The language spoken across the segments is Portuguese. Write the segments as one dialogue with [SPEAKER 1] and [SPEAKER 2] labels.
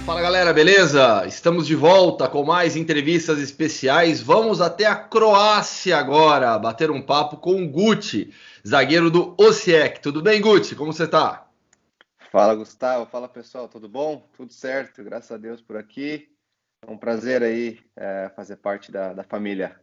[SPEAKER 1] Fala galera, beleza? Estamos de volta com mais entrevistas especiais. Vamos até a Croácia agora, bater um papo com o Guti, zagueiro do Osijek. Tudo bem, Guti? Como você tá?
[SPEAKER 2] Fala, Gustavo. Fala, pessoal. Tudo bom? Tudo certo, graças a Deus por aqui. É um prazer aí fazer parte da família.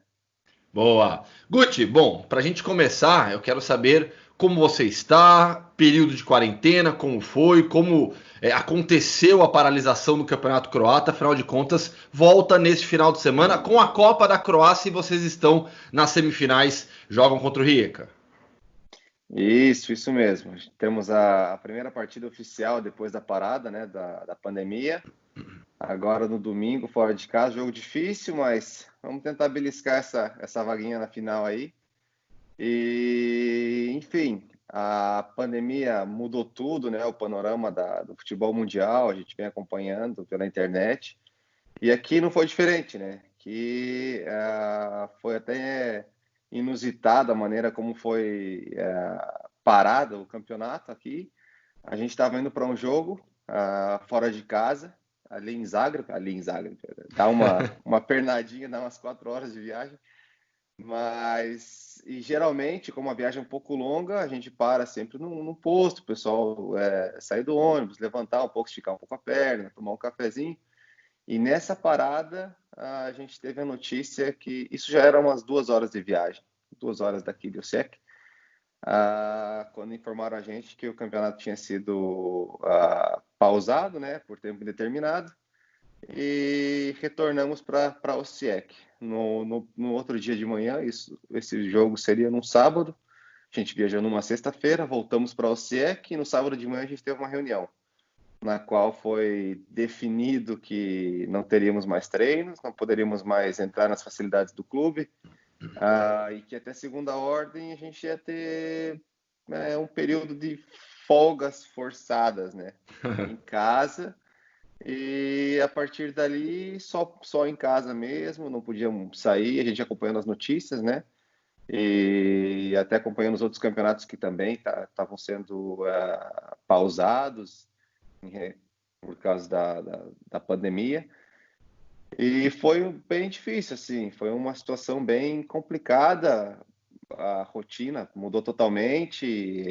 [SPEAKER 1] Boa. Guti, bom, para a gente começar, eu quero saber como você está, período de quarentena, como foi, como aconteceu a paralisação do Campeonato Croata. Afinal de contas, volta neste final de semana com a Copa da Croácia e vocês estão nas semifinais, jogam contra o Rijeka.
[SPEAKER 2] Isso mesmo. Temos a primeira partida oficial depois da parada, né, da pandemia. Agora no domingo, fora de casa, jogo difícil, mas vamos tentar beliscar essa vaguinha na final aí. E, enfim, a pandemia mudou tudo, né? O panorama do futebol mundial, a gente vem acompanhando pela internet. E aqui não foi diferente, né? Que foi até inusitada a maneira como foi parado o campeonato aqui. A gente estava indo para um jogo fora de casa, ali em Zagreb, dá uma pernadinha, dá umas 4 horas de viagem. Mas, e geralmente, como a viagem é um pouco longa, a gente para sempre no posto, o pessoal sair do ônibus, levantar um pouco, esticar um pouco a perna, tomar um cafezinho. E nessa parada, a gente teve a notícia que isso já era umas 2 horas de viagem, 2 horas daqui de Osijek, quando informaram a gente que o campeonato tinha sido pausado, né, por tempo indeterminado, e retornamos para Osijek. No outro dia de manhã, esse jogo seria num sábado, a gente viajou numa sexta-feira, voltamos para Osijek e no sábado de manhã a gente teve uma reunião na qual foi definido que não teríamos mais treinos, não poderíamos mais entrar nas facilidades do clube, e que até segunda ordem a gente ia ter um período de folgas forçadas, né, em casa, e a partir dali só em casa mesmo, não podíamos sair, a gente acompanhando as notícias, né, e até acompanhando os outros campeonatos que também estavam sendo pausados, por causa da pandemia. E foi bem difícil, assim, foi uma situação bem complicada, a rotina mudou totalmente.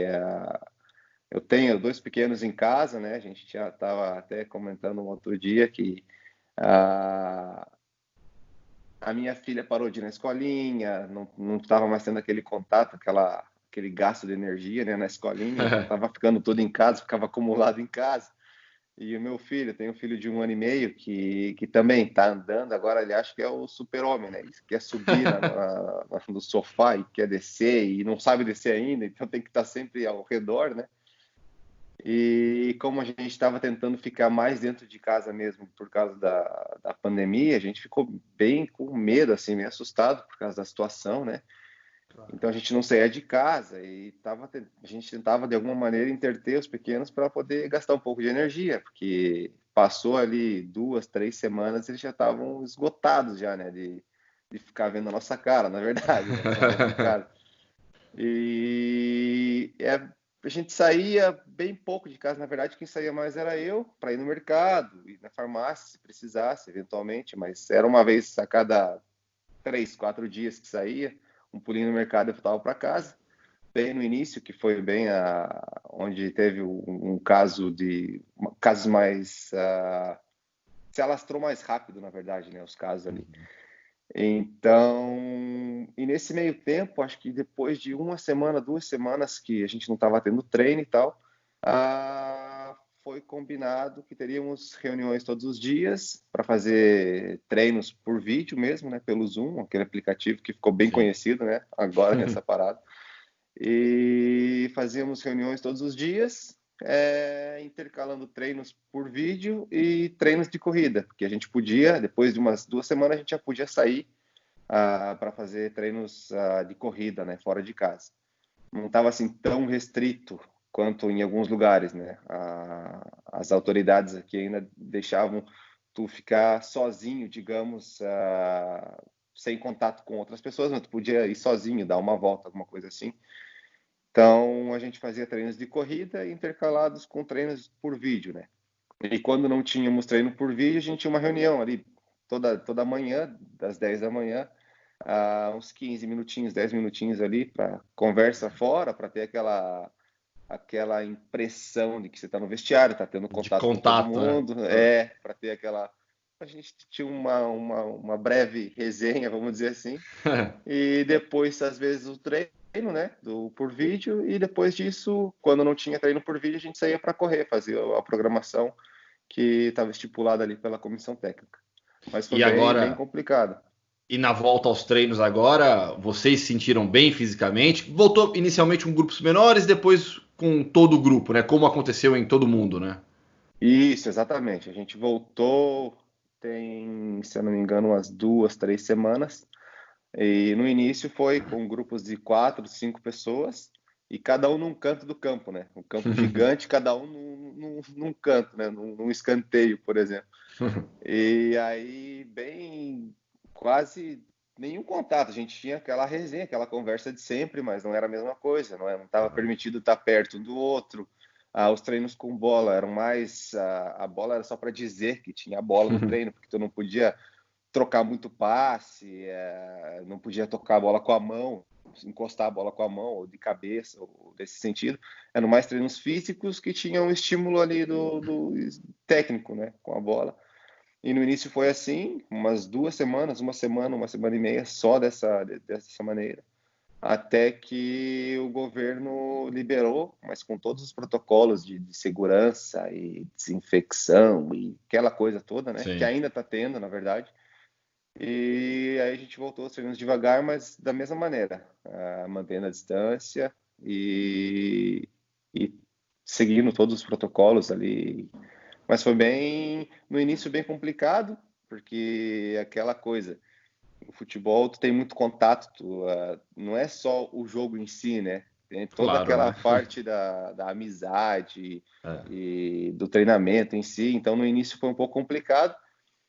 [SPEAKER 2] Eu tenho 2 pequenos em casa, né? A gente já estava até comentando um outro dia que a, a minha filha parou de ir na escolinha, não estava mais tendo aquele contato, aquele gasto de energia, né, na escolinha, então estava ficando tudo em casa, ficava acumulado em casa. E o meu filho, tem um filho de 1 ano e meio que também está andando, agora ele acha que é o super-homem, né? Ele quer subir no sofá e quer descer e não sabe descer ainda, então tem que estar sempre ao redor, né? E como a gente estava tentando ficar mais dentro de casa mesmo por causa da pandemia, a gente ficou bem com medo, assim, meio assustado por causa da situação, né? Então a gente não saía de casa e a gente tentava de alguma maneira interter os pequenos para poder gastar um pouco de energia, porque passou ali 2, 3 semanas eles já estavam esgotados já, né, de ficar vendo a nossa cara, na verdade, né, só dentro de casa. E a gente saía bem pouco de casa, na verdade quem saía mais era eu, para ir no mercado, ir na farmácia se precisasse, eventualmente, mas era uma vez a cada 3, 4 dias que saía, um pulinho no mercado e voltava para casa. Bem no início, que foi bem onde teve um casos mais se alastrou mais rápido, na verdade, né, os casos ali. Então, e nesse meio tempo, acho que depois de 1 semana, 2 semanas que a gente não estava tendo treino e tal, foi combinado que teríamos reuniões todos os dias para fazer treinos por vídeo mesmo, né, pelo Zoom, aquele aplicativo que ficou bem
[SPEAKER 1] Sim.
[SPEAKER 2] conhecido, né, agora nessa parada. E fazíamos reuniões todos os dias, intercalando treinos por vídeo e treinos de corrida, porque a gente podia, depois de umas 2 semanas, a gente já podia sair para fazer treinos de corrida, né, fora de casa. Não estava assim tão restrito quanto em alguns lugares, né? As autoridades aqui ainda deixavam tu ficar sozinho, digamos, sem contato com outras pessoas, mas tu podia ir sozinho, dar uma volta, alguma coisa assim. Então a gente fazia treinos de corrida intercalados com treinos por vídeo, né? E quando não tínhamos treino por vídeo, a gente tinha uma reunião ali toda manhã, das 10 da manhã, uns 15 minutinhos, 10 minutinhos ali para conversa fora, para ter aquela impressão de que você está no vestiário, está tendo
[SPEAKER 1] De
[SPEAKER 2] contato com todo
[SPEAKER 1] contato, né?
[SPEAKER 2] mundo, para ter aquela. A gente tinha uma breve resenha, vamos dizer assim, e depois, às vezes, o treino, né, por vídeo, e depois disso, quando não tinha treino por vídeo, a gente saía para correr, fazia a programação que estava estipulada ali pela comissão técnica. Mas foi
[SPEAKER 1] E
[SPEAKER 2] bem
[SPEAKER 1] agora,
[SPEAKER 2] complicado.
[SPEAKER 1] e na volta aos treinos agora, vocês se sentiram bem fisicamente? Voltou inicialmente com grupos menores, depois com todo o grupo, né? Como aconteceu em todo mundo, né?
[SPEAKER 2] Isso, exatamente. A gente voltou tem, se eu não me engano, umas 2, 3 semanas. E no início foi com grupos de 4, 5 pessoas e cada um num canto do campo, né? Um campo gigante, cada um num canto, né? Num escanteio, por exemplo. E aí, bem, quase nenhum contato. A gente tinha aquela resenha, aquela conversa de sempre, mas não era a mesma coisa, não estava permitido estar perto um do outro. Os treinos com bola eram mais. A bola era só para dizer que tinha bola no treino, porque tu não podia trocar muito passe, não podia tocar a bola com a mão, encostar a bola com a mão, ou de cabeça, ou desse sentido. Eram mais treinos físicos que tinham um estímulo ali do técnico, né, com a bola. E no início foi assim, umas 2 semanas, uma semana e meia, só dessa maneira, até que o governo liberou, mas com todos os protocolos de segurança e desinfecção e aquela coisa toda, né? Que
[SPEAKER 1] Sim.
[SPEAKER 2] ainda está tendo, na verdade. E aí a gente voltou aos treinos devagar, mas da mesma maneira, mantendo a distância e seguindo todos os protocolos ali. Mas foi no início bem complicado, porque aquela coisa, o futebol tu tem muito contato, não é só o jogo em si, né? Tem toda
[SPEAKER 1] Claro,
[SPEAKER 2] aquela
[SPEAKER 1] né?
[SPEAKER 2] parte da amizade
[SPEAKER 1] É.
[SPEAKER 2] e do treinamento em si. Então no início foi um pouco complicado,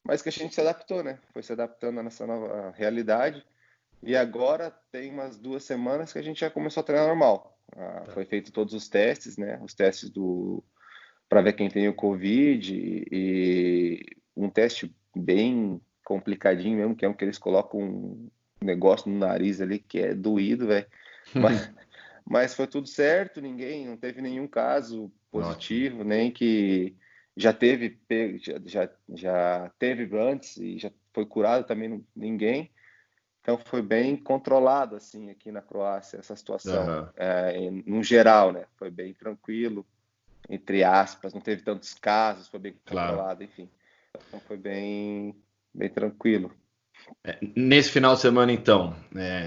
[SPEAKER 2] mas que a gente se adaptou, né? Foi se adaptando a nessa nova realidade. E agora tem umas 2 semanas que a gente já começou a treinar normal. Foi feito todos os testes, né? Os testes para ver quem tem o Covid e um teste bem complicadinho mesmo, que é um que eles colocam um negócio no nariz ali que é doído, velho. Mas, mas foi tudo certo, não teve nenhum caso
[SPEAKER 1] Ótimo.
[SPEAKER 2] positivo, nem que já teve, já teve antes e já foi curado também ninguém. Então foi bem controlado assim aqui na Croácia essa situação,
[SPEAKER 1] Aham.
[SPEAKER 2] no geral, né? Foi bem tranquilo, entre aspas, não teve tantos casos, foi bem
[SPEAKER 1] Claro.
[SPEAKER 2] controlado, enfim. Então foi bem tranquilo.
[SPEAKER 1] Nesse final de semana, então,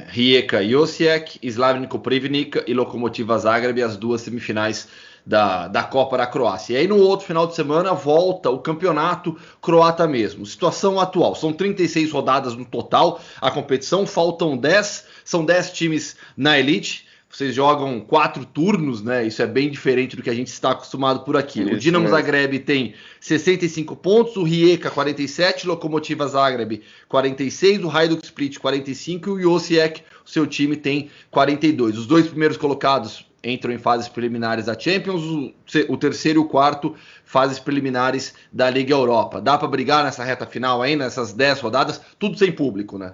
[SPEAKER 1] Rijeka e Osijek, Slavia Koprivnica e Lokomotiva Zagreb, as duas semifinais da Copa da Croácia. E aí no outro final de semana volta o campeonato croata mesmo. Situação atual, são 36 rodadas no total, a competição, faltam 10, são 10 times na elite. Vocês jogam 4 turnos, né? Isso é bem diferente do que a gente está acostumado por aqui. O
[SPEAKER 2] Isso
[SPEAKER 1] Dinamo
[SPEAKER 2] mesmo.
[SPEAKER 1] Zagreb tem 65 pontos, o Rijeka 47, Lokomotiva Zagreb 46, o Hajduk Split 45 e o Osijek, o seu time, tem 42. Os dois primeiros colocados entram em fases preliminares da Champions, o terceiro e o quarto fases preliminares da Liga Europa. Dá para brigar nessa reta final aí, nessas 10 rodadas, tudo sem público, né?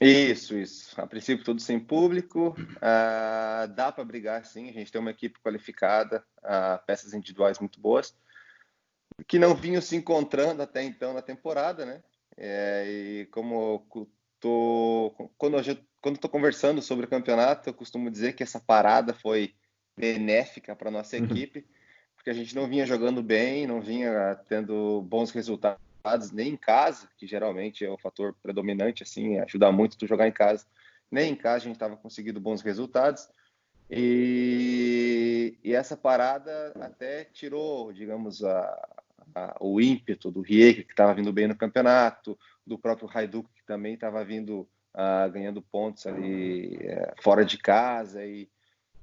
[SPEAKER 2] Isso. A princípio tudo sem público, dá para brigar sim, a gente tem uma equipe qualificada, peças individuais muito boas, que não vinham se encontrando até então na temporada, né? E como quando estou conversando sobre o campeonato, eu costumo dizer que essa parada foi benéfica para nossa equipe, porque a gente não vinha jogando bem, não vinha tendo bons resultados nem em casa, que geralmente é o fator predominante, assim, ajuda muito tu jogar em casa. Nem em casa a gente estava conseguindo bons resultados. E essa parada até tirou, digamos, o ímpeto do Rijeka, que estava vindo bem no campeonato, do próprio Hajduk, que também estava vindo ganhando pontos ali fora de casa, e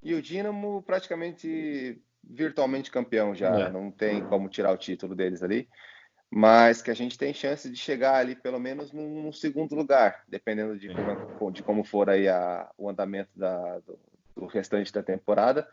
[SPEAKER 2] o Dinamo praticamente virtualmente campeão já,
[SPEAKER 1] É.
[SPEAKER 2] não tem como tirar o título deles ali, mas que a gente tem chance de chegar ali pelo menos num segundo lugar, dependendo de como for aí o andamento do restante da temporada.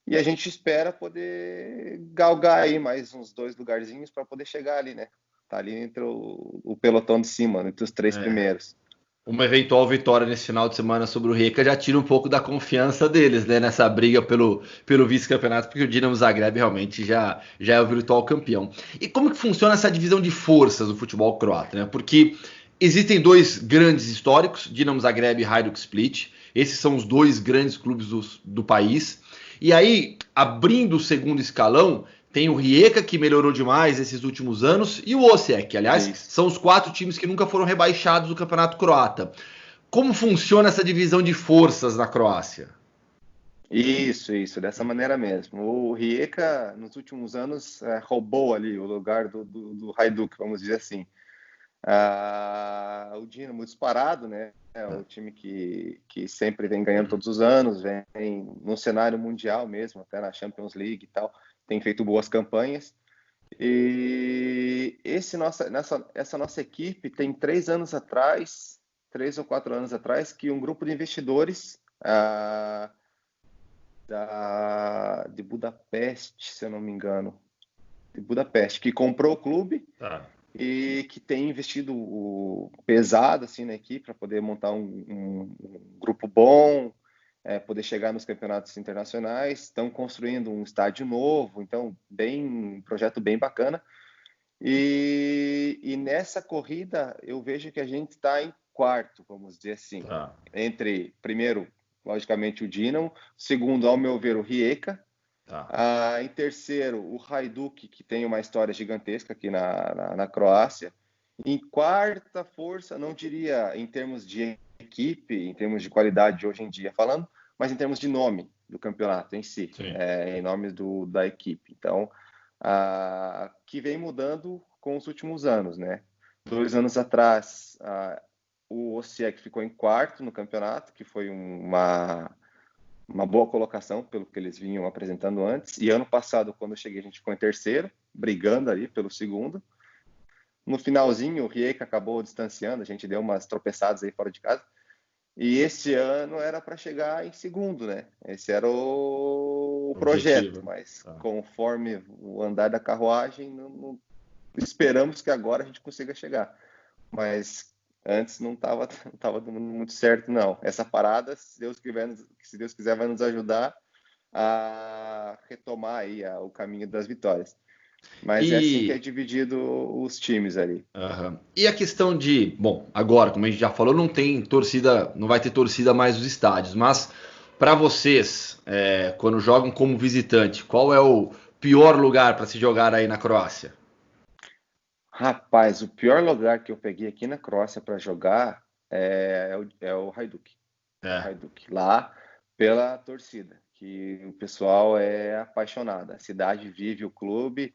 [SPEAKER 2] E a gente espera poder galgar aí mais uns 2 lugarzinhos para poder chegar ali, né? Tá ali entre o pelotão de cima, entre os 3
[SPEAKER 1] É.
[SPEAKER 2] primeiros.
[SPEAKER 1] Uma eventual vitória nesse final de semana sobre o Rijeka já tira um pouco da confiança deles, né, nessa briga pelo vice-campeonato, porque o Dinamo Zagreb realmente já é o virtual campeão. E como que funciona essa divisão de forças do futebol croata, né? Porque existem dois grandes históricos, Dinamo Zagreb e Hajduk Split. Esses são os dois grandes clubes do país. E aí, abrindo o segundo escalão, tem o Rijeka, que melhorou demais esses últimos anos, e o Osijek, aliás,
[SPEAKER 2] Isso.
[SPEAKER 1] são os 4 times que nunca foram rebaixados do Campeonato Croata. Como funciona essa divisão de forças na Croácia?
[SPEAKER 2] Isso, dessa maneira mesmo. O Rijeka, nos últimos anos, roubou ali o lugar do Hajduk, vamos dizer assim. O Dinamo disparado, né? É o time que sempre vem ganhando todos os anos, vem no cenário mundial mesmo, até na Champions League e tal, tem feito boas campanhas. E essa nossa equipe tem 3 anos atrás, 3 ou 4 anos atrás, que um grupo de investidores de Budapeste, se eu não me engano, de Budapeste, que comprou o clube
[SPEAKER 1] Tá.
[SPEAKER 2] e que tem investido pesado assim na equipe para poder montar um grupo bom, poder chegar nos campeonatos internacionais. Estão construindo um estádio novo, então um projeto bem bacana. E nessa corrida eu vejo que a gente está em quarto, vamos dizer assim,
[SPEAKER 1] Tá.
[SPEAKER 2] entre primeiro, logicamente, o Dinamo, segundo, ao meu ver, o Rijeka.
[SPEAKER 1] Tá.
[SPEAKER 2] Em terceiro, o Hajduk, que tem uma história gigantesca aqui na Croácia. Em quarta força, não diria em termos de equipe, em termos de qualidade hoje em dia falando, mas em termos de nome do campeonato em si,
[SPEAKER 1] Sim.
[SPEAKER 2] em nome da equipe. Então, que vem mudando com os últimos anos, né? 2 anos atrás, o Osijek ficou em quarto no campeonato, que foi uma boa colocação pelo que eles vinham apresentando antes. E ano passado, quando eu cheguei, a gente ficou em terceiro, brigando ali pelo segundo. No finalzinho, o Rijeka acabou distanciando, a gente deu umas tropeçadas aí fora de casa. E esse ano era para chegar em segundo, né? Esse era o projeto,
[SPEAKER 1] Objetivo.
[SPEAKER 2] mas
[SPEAKER 1] Tá.
[SPEAKER 2] conforme o andar da carruagem, esperamos que agora a gente consiga chegar. Mas antes não estava dando muito certo, não. Essa parada, se Deus quiser, vai nos ajudar a retomar aí o caminho das vitórias. Mas é assim que é
[SPEAKER 1] E,
[SPEAKER 2] dividido os times ali.
[SPEAKER 1] e a questão de, bom, agora, como a gente já falou, não tem torcida, não vai ter torcida mais nos estádios, mas para vocês, quando jogam como visitante, qual é o pior lugar para se jogar aí na Croácia?
[SPEAKER 2] Rapaz, o pior lugar que eu peguei aqui na Croácia para jogar é o Hajduk. O
[SPEAKER 1] É,
[SPEAKER 2] Hajduk. Lá, pela torcida, que o pessoal é apaixonado. A cidade vive o clube.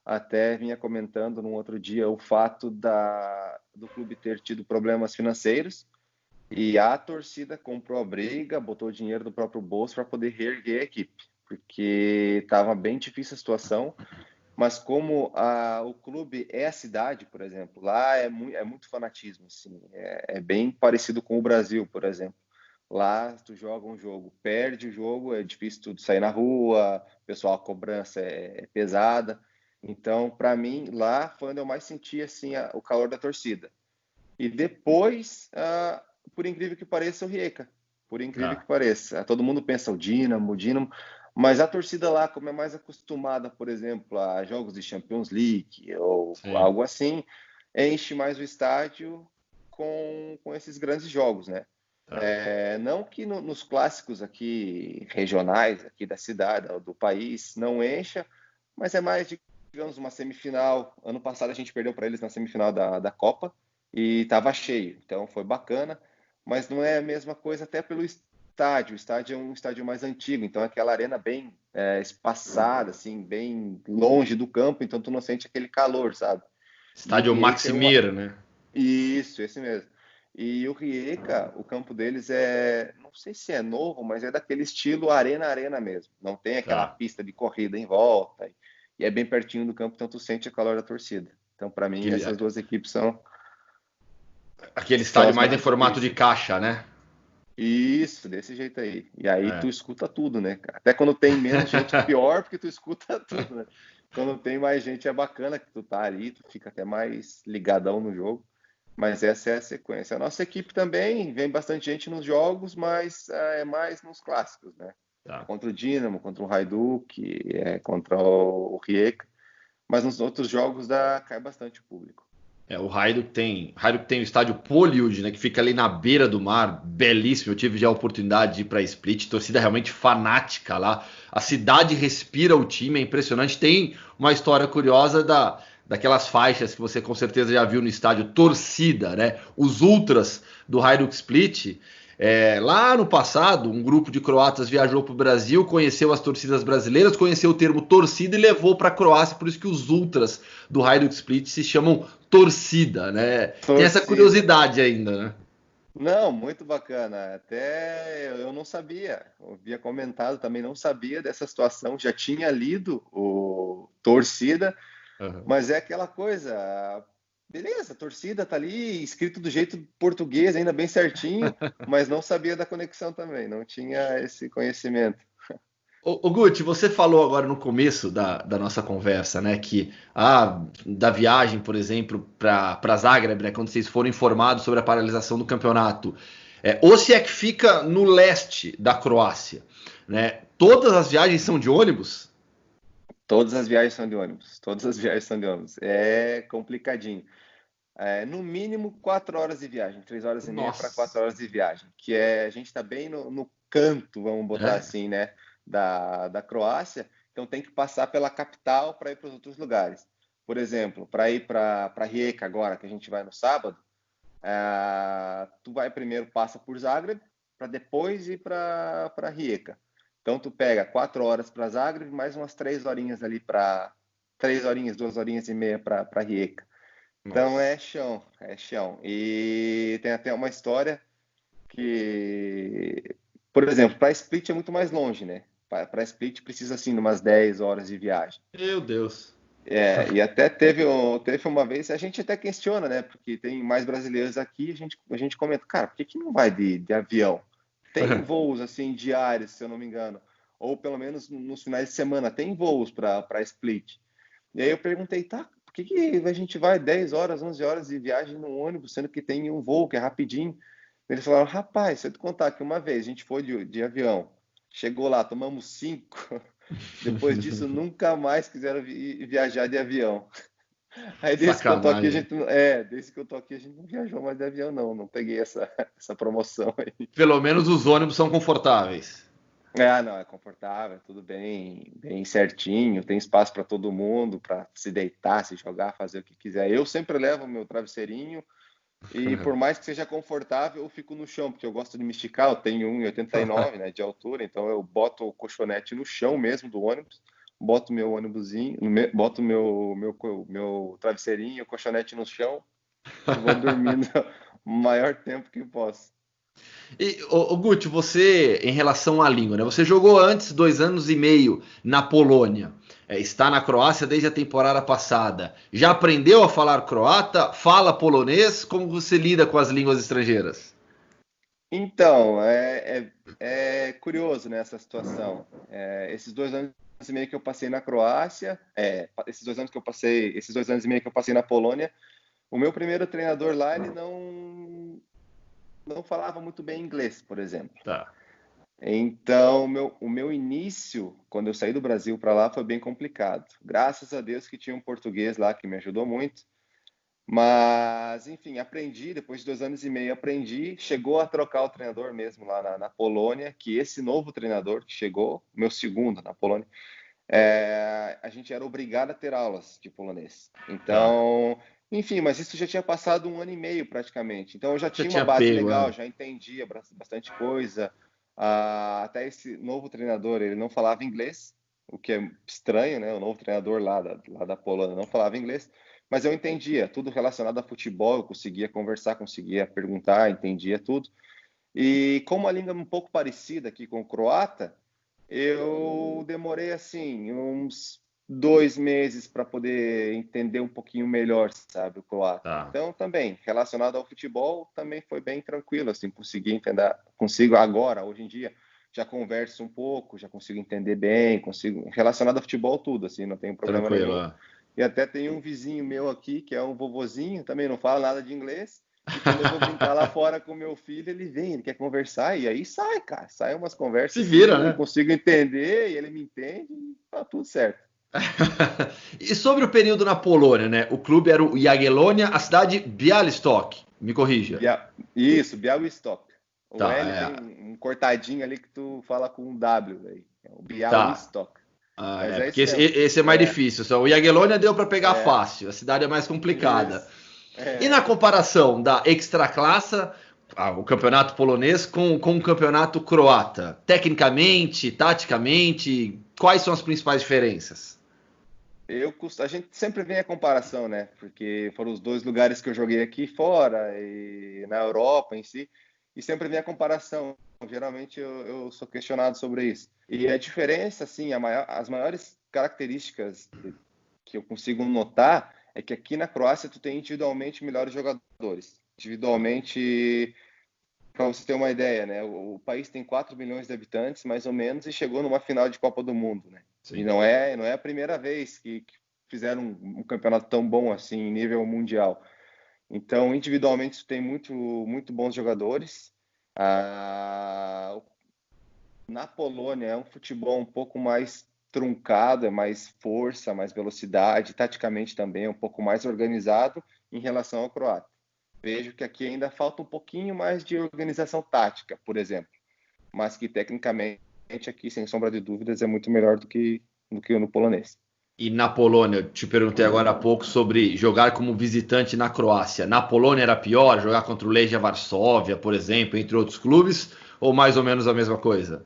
[SPEAKER 2] Até vinha comentando num outro dia o fato do clube ter tido problemas financeiros e a torcida comprou a briga, botou dinheiro do próprio bolso para poder reerguer a equipe, porque estava bem difícil a situação. Mas como o clube é a cidade, por exemplo, lá é muito fanatismo, assim, é bem parecido com o Brasil, por exemplo. Lá, tu joga um jogo, perde o jogo, é difícil tu sair na rua, pessoal, a cobrança é pesada. Então, para mim, lá foi onde eu mais senti assim, o calor da torcida. E depois, por incrível que pareça, o Rijeka. Por incrível que
[SPEAKER 1] tá.
[SPEAKER 2] pareça. Todo mundo pensa o Dinamo, mas a torcida lá, como é mais acostumada, por exemplo, a jogos de Champions League ou
[SPEAKER 1] Sim.
[SPEAKER 2] algo assim, enche mais o estádio com esses grandes jogos, né?
[SPEAKER 1] Tá.
[SPEAKER 2] Não que nos clássicos aqui regionais, aqui da cidade, do país, não encha, mas é mais, digamos, uma semifinal. Ano passado a gente perdeu para eles na semifinal da Copa e estava cheio, então foi bacana, mas não é a mesma coisa até pelo estádio. O estádio é um estádio mais antigo, então é aquela arena bem espaçada, assim, bem longe do campo, então tu não sente aquele calor, sabe? E o
[SPEAKER 1] Estádio
[SPEAKER 2] Rijeka
[SPEAKER 1] Maximir, né?
[SPEAKER 2] Isso, esse mesmo. E o Rijeka, o campo deles não sei se é novo, mas é daquele estilo arena mesmo. Não tem aquela
[SPEAKER 1] Tá.
[SPEAKER 2] pista de corrida em volta. E é bem pertinho do campo, então tu sente o calor da torcida. Então, para mim,
[SPEAKER 1] Aquele,
[SPEAKER 2] essas duas equipes são,
[SPEAKER 1] aquele
[SPEAKER 2] são
[SPEAKER 1] estádio
[SPEAKER 2] as
[SPEAKER 1] mais em
[SPEAKER 2] mais
[SPEAKER 1] formato de
[SPEAKER 2] difíceis.
[SPEAKER 1] caixa, né?
[SPEAKER 2] Isso, desse jeito aí. E aí
[SPEAKER 1] É.
[SPEAKER 2] tu escuta tudo, né, cara? Até quando tem menos gente, pior, porque tu escuta tudo, né? Quando tem mais gente, é bacana que tu tá ali, tu fica até mais ligadão no jogo. Mas essa é a sequência. A nossa equipe também vem bastante gente nos jogos, mas é mais nos clássicos, né? É
[SPEAKER 1] Tá.
[SPEAKER 2] contra o Dinamo, contra o Hajduk, é contra o Rijeka. Mas nos outros jogos cai bastante o público.
[SPEAKER 1] O Hajduk tem o estádio Poliud, né, que fica ali na beira do mar, belíssimo. Eu tive já a oportunidade de ir para Split, torcida realmente fanática lá. A cidade respira o time, é impressionante. Tem uma história curiosa daquelas faixas que você com certeza já viu no estádio, torcida, né? Os ultras do Hajduk Split. Lá no passado, um grupo de croatas viajou para o Brasil, conheceu as torcidas brasileiras, conheceu o termo torcida e levou para a Croácia, por isso que os ultras do Hajduk Split se chamam torcida, né? Tem essa
[SPEAKER 2] Torcida.
[SPEAKER 1] curiosidade ainda, né?
[SPEAKER 2] Não, muito bacana. Até eu não sabia. Eu havia comentado também, não sabia dessa situação. Já tinha lido o torcida,
[SPEAKER 1] Uhum.
[SPEAKER 2] mas é aquela coisa. Beleza, a torcida tá ali, escrito do jeito português, ainda bem certinho, mas não sabia da conexão também, não tinha esse conhecimento.
[SPEAKER 1] Ô Guti, você falou agora no começo da nossa conversa, né, que da viagem, por exemplo, para Zagreb, né, quando vocês foram informados sobre a paralisação do campeonato, Osijek fica no leste da Croácia, né? Todas as viagens são de ônibus?
[SPEAKER 2] Todas as viagens são de ônibus, todas as viagens são de ônibus. É complicadinho. No mínimo 4 horas de viagem, 3 horas e meia para
[SPEAKER 1] Nossa.
[SPEAKER 2] 4 horas de viagem, que a gente está bem no canto, vamos botar
[SPEAKER 1] É.
[SPEAKER 2] assim, né, da Croácia, então tem que passar pela capital para ir para os outros lugares. Por exemplo, para ir para Rijeka agora, que a gente vai no sábado, tu vai primeiro, passa por Zagreb, para depois ir para Rijeka. Então tu pega 4 horas para Zagreb, mais umas 3 horinhas ali para 3 horinhas, 2 horinhas e meia para Rijeka. Então
[SPEAKER 1] Nossa.
[SPEAKER 2] é chão, é chão. E tem até uma história que, por exemplo, para Split é muito mais longe, né? Para Split precisa assim de umas 10 horas de viagem.
[SPEAKER 1] Meu Deus.
[SPEAKER 2] E até teve uma vez, a gente até questiona, né? Porque tem mais brasileiros aqui, a gente comenta, cara, por que que não vai de avião? Tem voos assim diários, se eu não me engano, ou pelo menos nos finais de semana, tem voos para Split. E aí eu perguntei, tá, por que que a gente vai 10 horas, 11 horas de viagem no ônibus, sendo que tem um voo que é rapidinho? Eles falaram, rapaz, se eu te contar que uma vez a gente foi de avião, chegou lá, tomamos 5, depois disso nunca mais quiseram viajar de avião. Aí desde que eu tô aqui,
[SPEAKER 1] Sacanagem.
[SPEAKER 2] desde que eu tô aqui, a gente não viajou mais de avião, não peguei essa promoção aí.
[SPEAKER 1] Pelo menos os ônibus são confortáveis.
[SPEAKER 2] Não, é confortável, tudo bem, bem certinho, tem espaço para todo mundo, para se deitar, se jogar, fazer o que quiser. Eu sempre levo o meu travesseirinho e por mais que seja confortável, eu fico no chão, porque eu gosto de me esticar, eu tenho 1,89, né, de altura, então eu boto o colchonete no chão mesmo do ônibus, boto meu ônibusinho, boto meu travesseirinho, o colchonete no chão e vou dormindo o maior tempo que posso.
[SPEAKER 1] E, Guti, você, em relação à língua, né? Você jogou antes 2 anos e meio na Polônia. Está na Croácia desde a temporada passada. Já aprendeu a falar croata? Fala polonês? Como você lida com as línguas estrangeiras?
[SPEAKER 2] Então, é curioso nessa situação. Esses 2 anos e meio que eu passei na Croácia, esses 2 anos e meio que eu passei na Polônia, o meu primeiro treinador lá, ele não falava muito bem inglês, por exemplo.
[SPEAKER 1] Tá.
[SPEAKER 2] Então, o meu início, quando eu saí do Brasil para lá, foi bem complicado. Graças a Deus que tinha um português lá que me ajudou muito. Mas, enfim, aprendi, depois de 2 anos e meio, aprendi. Chegou a trocar o treinador mesmo lá na Polônia, que esse novo treinador que chegou, meu segundo na Polônia, a gente era obrigado a ter aulas de polonês.
[SPEAKER 1] Tá.
[SPEAKER 2] Então, enfim, mas isso já tinha passado 1 ano e meio praticamente. Então eu já
[SPEAKER 1] Você
[SPEAKER 2] tinha uma
[SPEAKER 1] tinha
[SPEAKER 2] base
[SPEAKER 1] pego,
[SPEAKER 2] legal, já entendia bastante coisa. Até esse novo treinador, ele não falava inglês, o que é estranho, né? O novo treinador lá da Polônia não falava inglês, mas eu entendia tudo relacionado a futebol, eu conseguia conversar, conseguia perguntar, entendia tudo. E como a língua é um pouco parecida aqui com o croata, eu demorei assim uns 2 meses para poder entender um pouquinho melhor, sabe, o croata.
[SPEAKER 1] Tá.
[SPEAKER 2] Então, também, relacionado ao futebol, também foi bem tranquilo, assim, consegui entender, consigo agora, hoje em dia, já converso um pouco, já consigo entender bem, consigo, relacionado ao futebol, tudo, assim, não tenho problema
[SPEAKER 1] Tranquilo,
[SPEAKER 2] nenhum.
[SPEAKER 1] é.
[SPEAKER 2] E até tem um vizinho meu aqui, que é um vovozinho, também não fala nada de inglês, e quando eu vou brincar lá fora com meu filho, ele vem, ele quer conversar, e aí sai, cara, sai umas
[SPEAKER 1] Se
[SPEAKER 2] conversas
[SPEAKER 1] vira,
[SPEAKER 2] assim, eu
[SPEAKER 1] né?
[SPEAKER 2] consigo entender, e ele me entende, e tá tudo certo.
[SPEAKER 1] E sobre o período na Polônia, né? O clube era o Jagiellonia, a cidade Białystok. Me corrija.
[SPEAKER 2] Isso, Białystok. O
[SPEAKER 1] Tá,
[SPEAKER 2] L tem um cortadinho ali que tu fala com um W aí. É o
[SPEAKER 1] tá.
[SPEAKER 2] Białystok. Mas é
[SPEAKER 1] Porque
[SPEAKER 2] isso
[SPEAKER 1] esse,
[SPEAKER 2] mesmo.
[SPEAKER 1] esse é mais
[SPEAKER 2] É,
[SPEAKER 1] difícil. Só o Jagiellonia deu para pegar
[SPEAKER 2] é,
[SPEAKER 1] fácil. A cidade é mais complicada.
[SPEAKER 2] isso.
[SPEAKER 1] E na
[SPEAKER 2] É.
[SPEAKER 1] comparação da Ekstraklasa, o campeonato polonês, com o campeonato croata, tecnicamente, taticamente, quais são as principais diferenças?
[SPEAKER 2] A gente sempre vem a comparação, né? Porque foram os dois lugares que eu joguei aqui fora e na Europa em si, e sempre vem a comparação. Geralmente eu sou questionado sobre isso. E a diferença, assim, as maiores características que eu consigo notar é que aqui na Croácia tu tem individualmente melhores jogadores. Individualmente, para você ter uma ideia, né? O país tem 4 milhões de habitantes, mais ou menos, e chegou numa final de Copa do Mundo, né? E
[SPEAKER 1] Sim.
[SPEAKER 2] não é a primeira vez que fizeram um campeonato tão bom assim, em nível mundial. Então, individualmente, tem muito bons jogadores. Ah, na Polônia é um futebol um pouco mais truncado, é mais força, mais velocidade, taticamente também é um pouco mais organizado em relação ao croata. Vejo que aqui ainda falta um pouquinho mais de organização tática, por exemplo, mas que tecnicamente aqui, sem sombra de dúvidas, é muito melhor do que no polonês.
[SPEAKER 1] E na Polônia, eu te perguntei agora há pouco sobre jogar como visitante na Croácia. Na Polônia era pior jogar contra o Legia Varsóvia, por exemplo, entre outros clubes, ou mais ou menos a mesma coisa?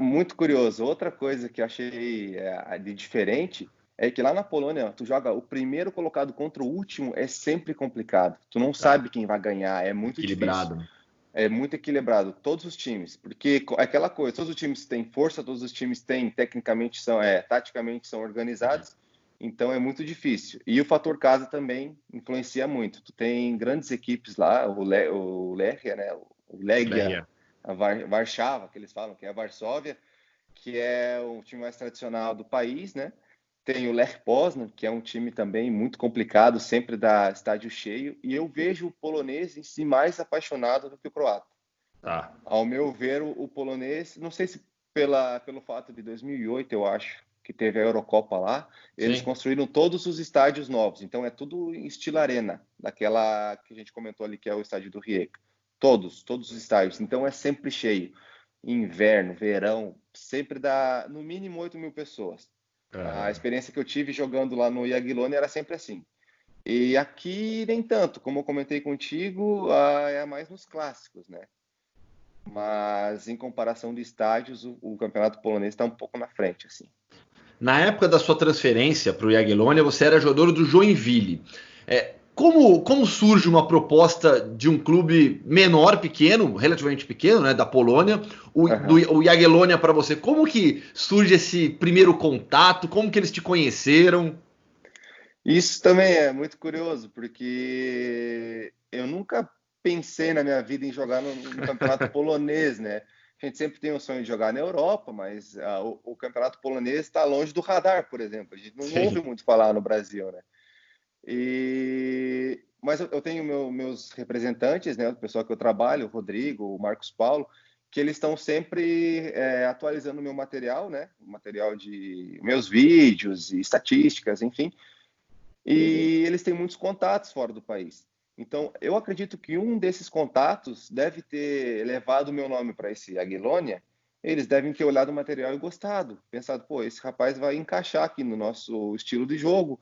[SPEAKER 2] Muito curioso, outra coisa que eu achei de diferente é que lá na Polônia, tu joga o primeiro colocado contra o último, é sempre complicado. Tu não
[SPEAKER 1] Tá,
[SPEAKER 2] sabe quem vai ganhar, é muito difícil.
[SPEAKER 1] equilibrado.
[SPEAKER 2] É muito equilibrado, todos os times, porque aquela coisa, todos os times têm força, todos os times têm, tecnicamente taticamente são organizados, então é muito difícil. E o fator casa também influencia muito. Tu tem grandes equipes lá, o Lechia, né, o Legia,
[SPEAKER 1] Legia.
[SPEAKER 2] a Warszawa, que eles falam, que é a Varsóvia, que é o time mais tradicional do país, né? Tem o Lech Poznan, que é um time também muito complicado, sempre dá estádio cheio, e eu vejo o polonês em si mais apaixonado do que o croata.
[SPEAKER 1] Tá.
[SPEAKER 2] Ao meu ver, o polonês, não sei se pelo fato de 2008, eu acho, que teve a Eurocopa lá, eles
[SPEAKER 1] Sim.
[SPEAKER 2] construíram todos os estádios novos, então é tudo em estilo arena, daquela que a gente comentou ali, que é o estádio do Rijeka. Todos os estádios, então é sempre cheio. Inverno, verão, sempre dá no mínimo 8 mil pessoas. A
[SPEAKER 1] Aham.
[SPEAKER 2] experiência que eu tive jogando lá no Jagiellônia era sempre assim. E aqui nem tanto, como eu comentei contigo, é mais nos clássicos, né? Mas em comparação de estádios, o campeonato polonês está um pouco na frente, assim.
[SPEAKER 1] Na época da sua transferência para o Jagiellonia, você era jogador do Joinville. Como surge uma proposta de um clube menor, pequeno, relativamente pequeno, né, da Polônia,
[SPEAKER 2] Aham.
[SPEAKER 1] o Jagiellonia para você? Como que surge esse primeiro contato? Como que eles te conheceram?
[SPEAKER 2] Isso também é muito curioso, porque eu nunca pensei na minha vida em jogar no campeonato polonês, né? A gente sempre tem o sonho de jogar na Europa, mas o campeonato polonês está longe do radar, por exemplo. A gente não ouve
[SPEAKER 1] Sim.
[SPEAKER 2] muito falar no Brasil, né? Mas eu tenho meus representantes, né, o pessoal que eu trabalho, o Rodrigo, o Marcos Paulo, que eles estão sempre atualizando o meu material, né, o material de meus vídeos e estatísticas, enfim. E eles têm muitos contatos fora do país. Então, eu acredito que um desses contatos deve ter levado o meu nome para esse Aguilônia. Eles devem ter olhado o material e gostado, pensado, pô, esse rapaz vai encaixar aqui no nosso estilo de jogo.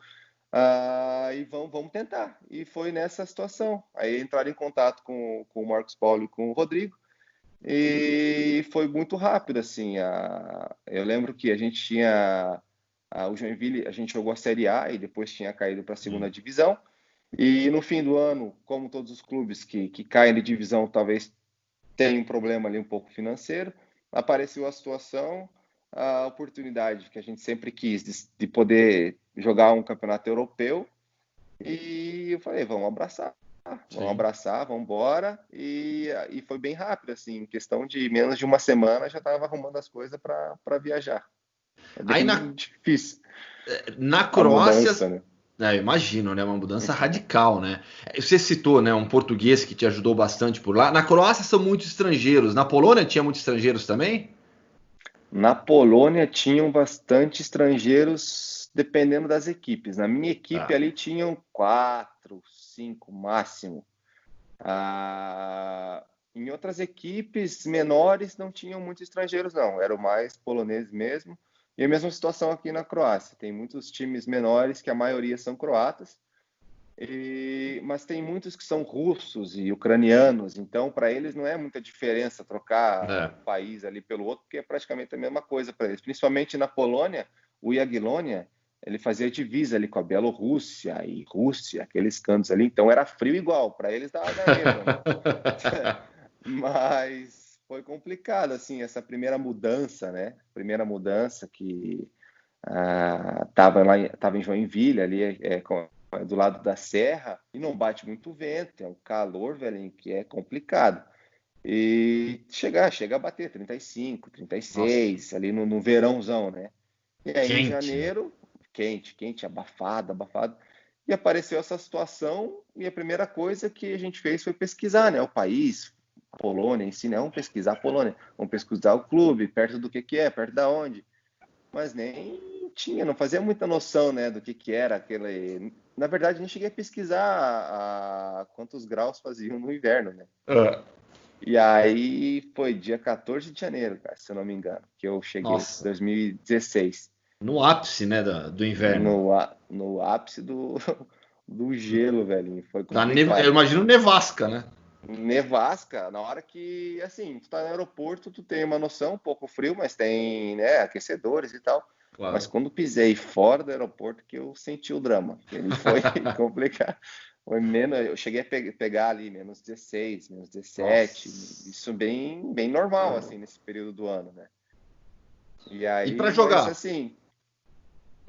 [SPEAKER 2] E vamos tentar. E foi nessa situação. Aí entraram em contato com o Marcos Paulo e com o Rodrigo. E foi muito rápido, assim. Eu lembro que a gente tinha o Joinville, a gente jogou a Série A e depois tinha caído para a segunda divisão. E no fim do ano, como todos os clubes que caem de divisão talvez tenham um problema ali um pouco financeiro, apareceu a situação. a oportunidade que a gente sempre quis de poder jogar um campeonato europeu. E eu falei, vamos
[SPEAKER 1] Sim.
[SPEAKER 2] abraçar, vamos embora. E foi bem rápido, assim, em questão de menos de uma semana já estava arrumando as coisas para viajar. É
[SPEAKER 1] Aí
[SPEAKER 2] bem difícil
[SPEAKER 1] na
[SPEAKER 2] a
[SPEAKER 1] Croácia,
[SPEAKER 2] mudança, né?
[SPEAKER 1] eu imagino, né? Uma mudança radical, né? Você citou, né? Um português que te ajudou bastante por lá. Na Croácia são muitos estrangeiros. Na Polônia tinha muitos estrangeiros também?
[SPEAKER 2] Na Polônia tinham bastante estrangeiros, dependendo das equipes. Na minha equipe
[SPEAKER 1] Tá.
[SPEAKER 2] ali tinham 4, 5 máximo. Em outras equipes menores não tinham muitos estrangeiros, não. Eram mais poloneses mesmo. E a mesma situação aqui na Croácia. Tem muitos times menores que a maioria são croatas. Mas tem muitos que são russos e ucranianos, então para eles não é muita diferença trocar
[SPEAKER 1] É.
[SPEAKER 2] um país ali pelo outro, porque é praticamente a mesma coisa para eles. Principalmente na Polônia, o Jagiellonia, ele fazia divisa ali com a Bielorrússia e Rússia, aqueles cantos ali, então era frio igual, para eles dá mesmo, né? Mas foi complicado, assim, essa primeira mudança, né? Primeira mudança que tava em Joinville, ali do lado da serra, e não bate muito vento, é um calor, velho, que é complicado. E chega a bater 35,
[SPEAKER 1] Nossa,
[SPEAKER 2] 36, ali no verãozão, né? E aí em
[SPEAKER 1] quente, né?
[SPEAKER 2] janeiro, quente, abafado. E apareceu essa situação, e a primeira coisa que a gente fez foi pesquisar, né? O país, a Polônia em si, né? Vamos pesquisar a Polônia, vamos pesquisar o clube, perto do que é, perto da onde. Mas nem tinha, não fazia muita noção, né, do que era aquele. Na verdade, nem cheguei a pesquisar quantos graus faziam no inverno, né?
[SPEAKER 1] Ah,
[SPEAKER 2] E aí foi dia 14 de janeiro, cara, se eu não me engano, que eu cheguei,
[SPEAKER 1] nossa,
[SPEAKER 2] 2016,
[SPEAKER 1] no ápice, né, do inverno.
[SPEAKER 2] no ápice do gelo, velho. Foi
[SPEAKER 1] Eu
[SPEAKER 2] complicado.
[SPEAKER 1] imagino nevasca, né?
[SPEAKER 2] Nevasca, na hora que, assim, tu tá no aeroporto, tu tem uma noção, um pouco frio, mas tem, né, aquecedores e tal. Mas
[SPEAKER 1] Claro.
[SPEAKER 2] quando pisei fora do aeroporto que eu senti o drama. Ele foi complicado. Foi menos, eu cheguei a pegar ali menos 16, menos 17,
[SPEAKER 1] Nossa.
[SPEAKER 2] isso bem normal, assim, nesse período do ano, né? E
[SPEAKER 1] E para
[SPEAKER 2] aí, mas
[SPEAKER 1] jogar?
[SPEAKER 2] assim,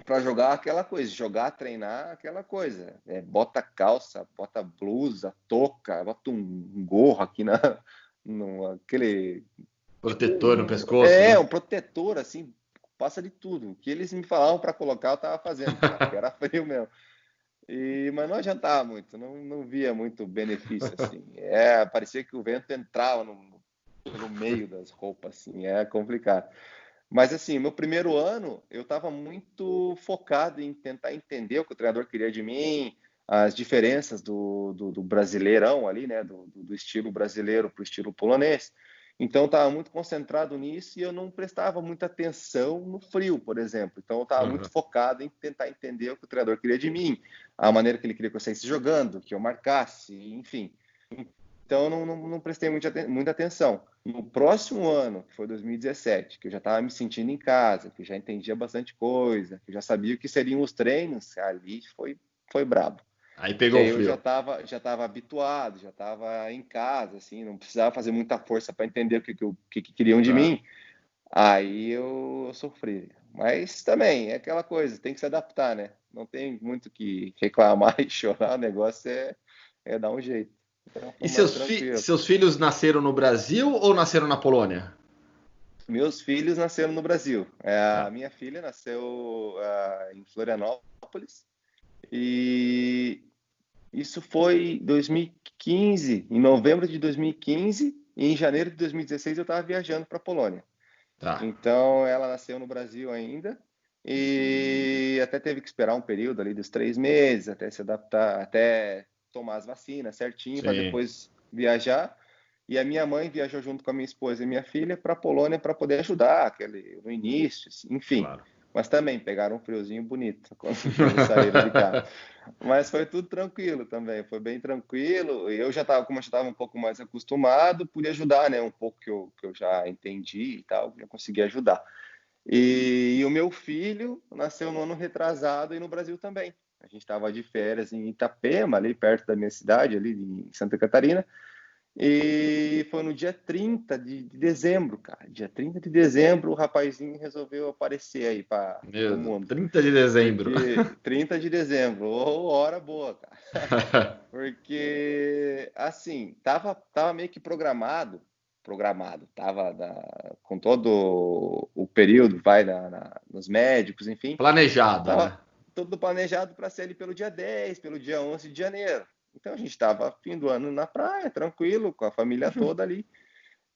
[SPEAKER 2] para jogar aquela coisa, jogar, treinar aquela coisa. Bota calça, bota blusa, touca, bota um gorro aqui no aquele tipo
[SPEAKER 1] Protetor no pescoço, né?
[SPEAKER 2] um protetor assim, passa de tudo. O que eles me falavam para colocar, eu tava fazendo, cara, porque era frio mesmo. Mas não adiantava muito, não via muito benefício assim. Parecia que o vento entrava pelo meio das roupas assim, é complicado. Mas assim, meu primeiro ano, eu estava muito focado em tentar entender o que o treinador queria de mim, as diferenças do brasileirão ali, né, do estilo brasileiro para o estilo polonês. Então, eu estava muito concentrado nisso e eu não prestava muita atenção no frio, por exemplo. Então, eu estava muito
[SPEAKER 1] Uhum.
[SPEAKER 2] focado em tentar entender o que o treinador queria de mim, a maneira que ele queria que eu saísse jogando, que eu marcasse, enfim. Então, eu não prestei muita atenção. No próximo ano, que foi 2017, que eu já estava me sentindo em casa, que eu já entendia bastante coisa, que eu já sabia o que seriam os treinos, ali foi brabo.
[SPEAKER 1] Aí
[SPEAKER 2] Que
[SPEAKER 1] pegou o
[SPEAKER 2] aí eu já
[SPEAKER 1] frio.
[SPEAKER 2] estava já tava habituado, já estava em casa, assim, não precisava fazer muita força para entender o que queriam de
[SPEAKER 1] Tá.
[SPEAKER 2] mim. Aí eu sofri. Mas também é aquela coisa, tem que se adaptar, né? Não tem muito que reclamar e chorar, o negócio é dar um jeito. Então
[SPEAKER 1] E
[SPEAKER 2] foi mais tranquilo.
[SPEAKER 1] seus filhos nasceram no Brasil ou nasceram na Polônia?
[SPEAKER 2] Meus filhos nasceram no Brasil. A
[SPEAKER 1] Tá.
[SPEAKER 2] minha filha nasceu em Florianópolis e isso foi em 2015, em novembro de 2015, e em janeiro de 2016 eu estava viajando para a Polônia.
[SPEAKER 1] Tá.
[SPEAKER 2] Então ela nasceu no Brasil ainda e até teve que esperar um período ali dos 3 meses até se adaptar, até tomar as vacinas certinho para
[SPEAKER 1] Sim,
[SPEAKER 2] depois viajar. E a minha mãe viajou junto com a minha esposa e minha filha para a Polônia para poder ajudar no início, assim, enfim.
[SPEAKER 1] claro.
[SPEAKER 2] Mas também pegaram um friozinho bonito quando saíram de cá. Mas foi tudo tranquilo também, foi bem tranquilo. E eu já estava, como eu já estava um pouco mais acostumado, pude ajudar, né? Um pouco que eu já entendi e tal, já consegui ajudar. E o meu filho nasceu no ano retrasado e no Brasil também. A gente estava de férias em Itapema, ali perto da minha cidade, ali em Santa Catarina. E foi no dia 30 de dezembro, cara. Dia 30 de dezembro, o rapazinho resolveu aparecer aí para o
[SPEAKER 1] Meu,
[SPEAKER 2] mundo.
[SPEAKER 1] 30 de dezembro.
[SPEAKER 2] Porque 30 de dezembro, hora boa, cara. Porque, assim, tava meio que programado, com todo o período, nos médicos, enfim,
[SPEAKER 1] Planejado,
[SPEAKER 2] tava
[SPEAKER 1] né?
[SPEAKER 2] tudo planejado para ser ali pelo dia 10, pelo dia 11 de janeiro. Então a gente estava fim do ano na praia, tranquilo, com a família toda ali.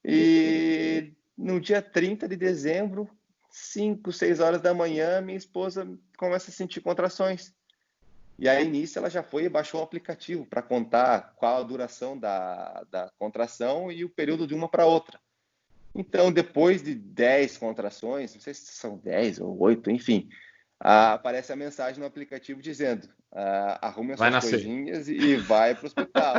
[SPEAKER 2] E no dia 30 de dezembro, 5, 6 horas da manhã, minha esposa começa a sentir contrações. E aí, nisso, ela já foi e baixou um aplicativo para contar qual a duração da contração e o período de uma para outra. Então, depois de 10 contrações, não sei se são 10 ou 8, enfim, aparece a mensagem no aplicativo dizendo: arrume as
[SPEAKER 1] Vai
[SPEAKER 2] suas
[SPEAKER 1] nascer.
[SPEAKER 2] coisinhas e vai para o hospital.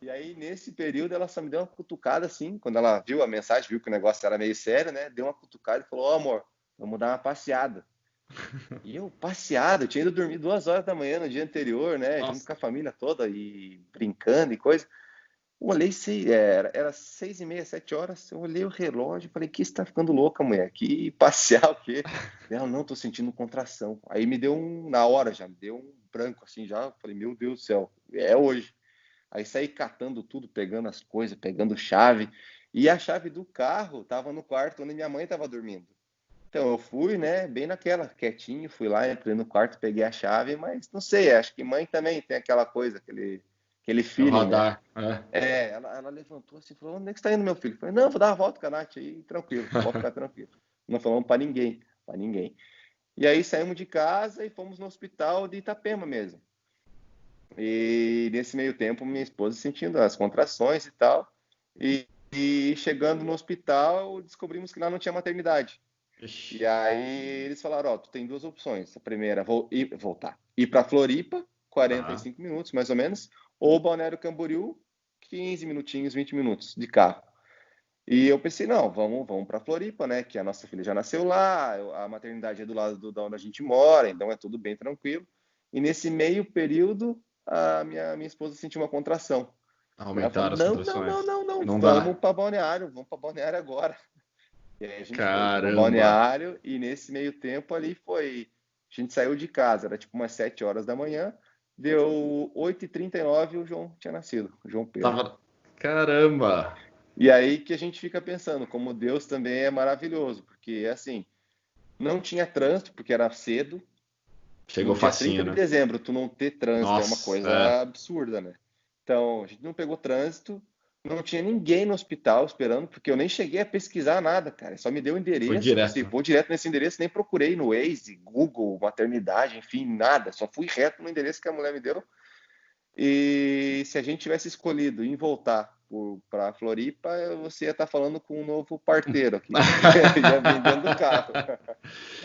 [SPEAKER 2] E aí, nesse período, ela só me deu uma cutucada assim, quando ela viu a mensagem, viu que o negócio era meio sério, né? Deu uma cutucada e falou: Ó, amor, vamos dar uma passeada. E eu, passeada, eu tinha ido dormir 2 horas da manhã no dia anterior, né? Junto
[SPEAKER 1] Nossa.
[SPEAKER 2] com a família toda e brincando e coisa. Eu olhei, era 6h30, 7 horas. Eu olhei o relógio e falei: que você tá ficando louca, mulher? Que passear o quê? Ela, não, tô sentindo contração. Aí me deu na hora já, me deu um branco assim já. Falei: meu Deus do céu, é hoje. Aí saí catando tudo, pegando as coisas, pegando chave. E a chave do carro tava no quarto onde minha mãe tava dormindo. Então eu fui, né, bem naquela, quietinho, fui lá, entrei no quarto, peguei a chave, mas não sei, acho que mãe também tem aquela coisa, aquele
[SPEAKER 1] É o
[SPEAKER 2] feeling, né?
[SPEAKER 1] radar. É.
[SPEAKER 2] Ela levantou assim e falou: onde é que você tá indo, meu filho? Eu falei: não, vou dar uma volta com a Nath aí, tranquilo, pode ficar tranquilo. Não falamos para ninguém, para ninguém. E aí saímos de casa e fomos no hospital de Itapema mesmo. E nesse meio tempo, minha esposa sentindo as contrações e tal. E chegando no hospital, descobrimos que lá não tinha maternidade. E
[SPEAKER 1] Ixi.
[SPEAKER 2] aí eles falaram: ó, tu tem duas opções. A primeira, voltar. Ir para Floripa,
[SPEAKER 1] Tá.
[SPEAKER 2] 45 minutos mais ou menos, ou Balneário Camboriú, 15 minutinhos, 20 minutos de carro. E eu pensei: não, vamos para Floripa, né? Que a nossa filha já nasceu lá, a maternidade é do lado da onde a gente mora, então é tudo bem tranquilo. E nesse meio período, a minha esposa sentiu uma contração. Ela falou:
[SPEAKER 1] Aumentaram as
[SPEAKER 2] não, não, não,
[SPEAKER 1] contrações.
[SPEAKER 2] não, não,
[SPEAKER 1] Não dá.
[SPEAKER 2] vamos para Balneário agora. E aí a gente foi para
[SPEAKER 1] Caramba.
[SPEAKER 2] Balneário e nesse meio tempo ali foi. A gente saiu de casa, era tipo umas 7 horas da manhã, deu 8h39 e o João tinha nascido, o João Pedro.
[SPEAKER 1] Tava. Caramba.
[SPEAKER 2] E aí que a gente fica pensando, como Deus também é maravilhoso, porque assim, não tinha trânsito, porque era cedo.
[SPEAKER 1] Chegou
[SPEAKER 2] No dia
[SPEAKER 1] facinho,
[SPEAKER 2] 30 de
[SPEAKER 1] né?
[SPEAKER 2] dezembro, tu não ter trânsito é uma
[SPEAKER 1] Nossa,
[SPEAKER 2] coisa absurda, né? Então, a gente não pegou trânsito, não tinha ninguém no hospital esperando, porque eu nem cheguei a pesquisar nada, cara. Só me deu o
[SPEAKER 1] foi
[SPEAKER 2] endereço, pensei:
[SPEAKER 1] direto.
[SPEAKER 2] vou direto nesse endereço, nem procurei no Waze, Google, maternidade, enfim, nada. Só fui reto no endereço que a mulher me deu. E se a gente tivesse escolhido em voltar para Floripa, você ia estar falando com um novo parteiro aqui. Ia vir dentro do carro.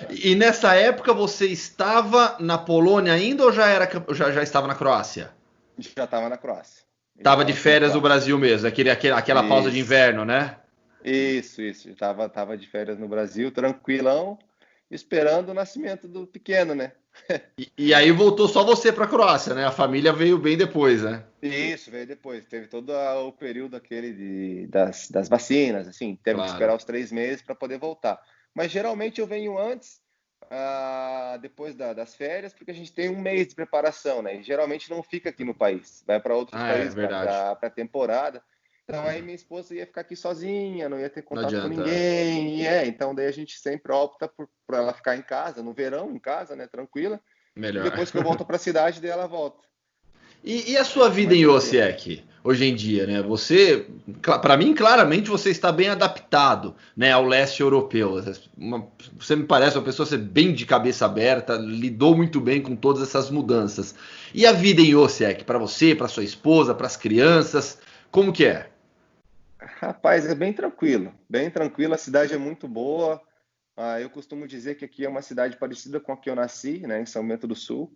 [SPEAKER 1] E nessa época você estava na Polônia ainda ou já estava na Croácia?
[SPEAKER 2] Já estava na Croácia. Já
[SPEAKER 1] Tava de
[SPEAKER 2] estava aqui na
[SPEAKER 1] férias no
[SPEAKER 2] Croácia.
[SPEAKER 1] Brasil mesmo, aquela pausa de
[SPEAKER 2] Isso.
[SPEAKER 1] inverno, né?
[SPEAKER 2] Isso. Tava de férias no Brasil, tranquilão, esperando o nascimento do pequeno, né?
[SPEAKER 1] E aí voltou só você para a Croácia, né? A família veio bem depois, né?
[SPEAKER 2] Isso, veio depois. Teve todo o período aquele das vacinas, assim, teve que esperar
[SPEAKER 1] Claro.
[SPEAKER 2] os 3 meses para poder voltar. Mas geralmente eu venho antes, depois das férias, porque a gente tem um mês de preparação, né? E geralmente não fica aqui no país, vai para outros
[SPEAKER 1] Ah, é
[SPEAKER 2] países
[SPEAKER 1] verdade.
[SPEAKER 2] para temporada. Então aí minha esposa ia ficar aqui sozinha, não ia ter
[SPEAKER 1] Não
[SPEAKER 2] contato com
[SPEAKER 1] adianta.
[SPEAKER 2] ninguém. Então daí a gente sempre opta por ela ficar em casa, no verão, em casa, né? Tranquila. E
[SPEAKER 1] Melhor.
[SPEAKER 2] depois que eu volto para a cidade, daí ela volta.
[SPEAKER 1] E a sua vida
[SPEAKER 2] Mais
[SPEAKER 1] em
[SPEAKER 2] tranquilo.
[SPEAKER 1] Osiek, hoje em dia, né? Você, para mim, claramente você está bem adaptado, né, ao leste europeu. Você me parece uma pessoa ser bem de cabeça aberta, lidou muito bem com todas essas mudanças. E a vida em Osiek, para você, para sua esposa, para as crianças, como que é?
[SPEAKER 2] Rapaz, é bem tranquilo, bem tranquilo. A cidade é muito boa. Eu costumo dizer que aqui é uma cidade parecida com a que eu nasci, né, em São Bento do Sul.